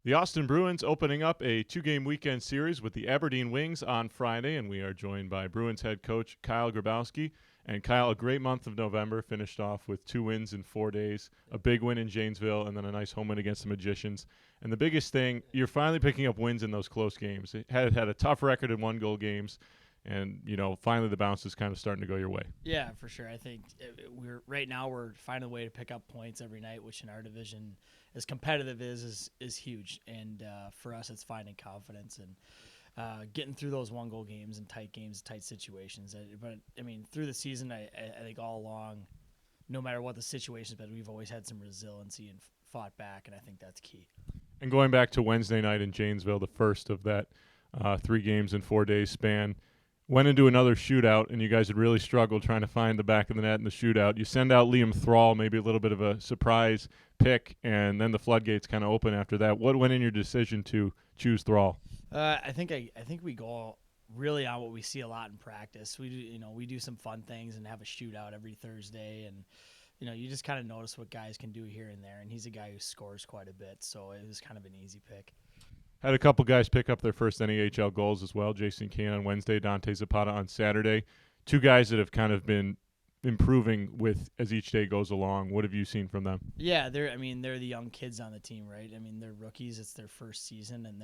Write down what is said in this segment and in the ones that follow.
The Austin Bruins opening up a 2-game weekend series with the Aberdeen Wings on Friday, and we are joined by Bruins head coach Kyle Grabowski. And Kyle, a great month of November, finished off with 2 wins in 4 days, a big win in Janesville, and then a nice home win against the Magicians. And the biggest thing, you're finally picking up wins in those close games. It had a tough record in 1-goal games, and finally the bounce is kind of starting to go your way. Yeah, for sure. I think we're finding a way to pick up points every night, which in our division, as competitive is huge. And for us, it's finding confidence and getting through those 1-goal games and tight situations. But I mean, through the season, I think all along, no matter what the situation's been, we've always had some resiliency and fought back, and I think that's key. And going back to Wednesday night in Janesville, the first of that 3 games in 4 days span, went into another shootout, and you guys had really struggled trying to find the back of the net in the shootout. You send out Liam Thrall, maybe a little bit of a surprise pick, and then the floodgates kind of open after that. What went in your decision to choose Thrall? I think we go really on what we see a lot in practice. We do some fun things and have a shootout every Thursday, and you just kind of notice what guys can do here and there. And he's a guy who scores quite a bit, so it was kind of an easy pick. Had a couple guys pick up their first NAHL goals as well. Jason Kane on Wednesday, Dante Zapata on Saturday. 2 guys that have kind of been improving with as each day goes along. What have you seen from them? Yeah, they're the young kids on the team, right? I mean, they're rookies. It's their first season, and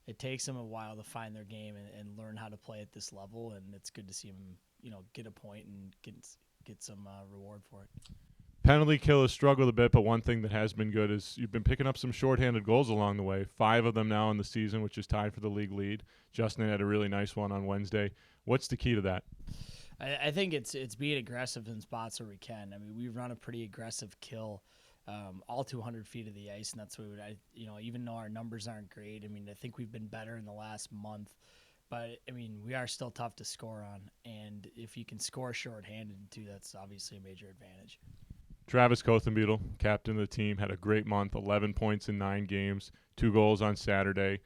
it takes them a while to find their game and learn how to play at this level. And it's good to see them, get a point and get some reward for it. Penalty kill has struggled a bit, but one thing that has been good is you've been picking up some shorthanded goals along the way. 5 of them now in the season, which is tied for the league lead. Justin had a really nice one on Wednesday. What's the key to that? I think it's being aggressive in spots where we can. I mean, we run a pretty aggressive kill all 200 feet of the ice, and that's what even though our numbers aren't great, I mean, I think we've been better in the last month. But, I mean, we are still tough to score on, and if you can score shorthanded, too, that's obviously a major advantage. Travis Kothenbeetle, captain of the team, had a great month, 11 points in 9 games, 2 goals on Saturday.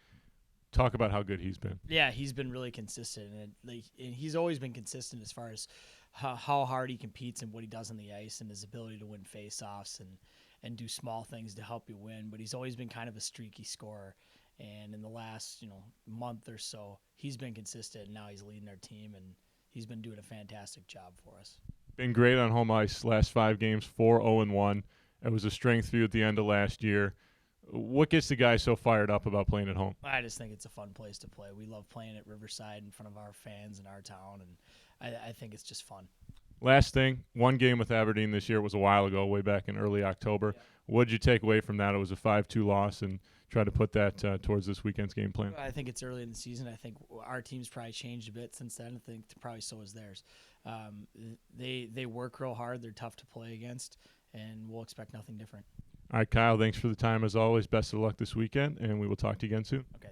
Talk about how good he's been. Yeah, he's been really consistent, and he's always been consistent as far as how hard he competes and what he does on the ice and his ability to win face-offs and do small things to help you win. But he's always been kind of a streaky scorer, and in the last month or so, he's been consistent, and now he's leading our team, and he's been doing a fantastic job for us. Been great on home ice. Last 5 games, 4-0-1. It was a strength view at the end of last year. What gets the guys so fired up about playing at home? I just think it's a fun place to play. We love playing at Riverside in front of our fans in our town, and I think it's just fun. Last thing, 1 game with Aberdeen this year. It was a while ago, way back in early October. Yeah. What did you take away from that? It was a 5-2 loss, and try to put that towards this weekend's game plan. I think it's early in the season. I think our team's probably changed a bit since then. I think probably so is theirs. They work real hard. They're tough to play against, and we'll expect nothing different. All right, Kyle, thanks for the time as always. Best of luck this weekend, and we will talk to you again soon. Okay.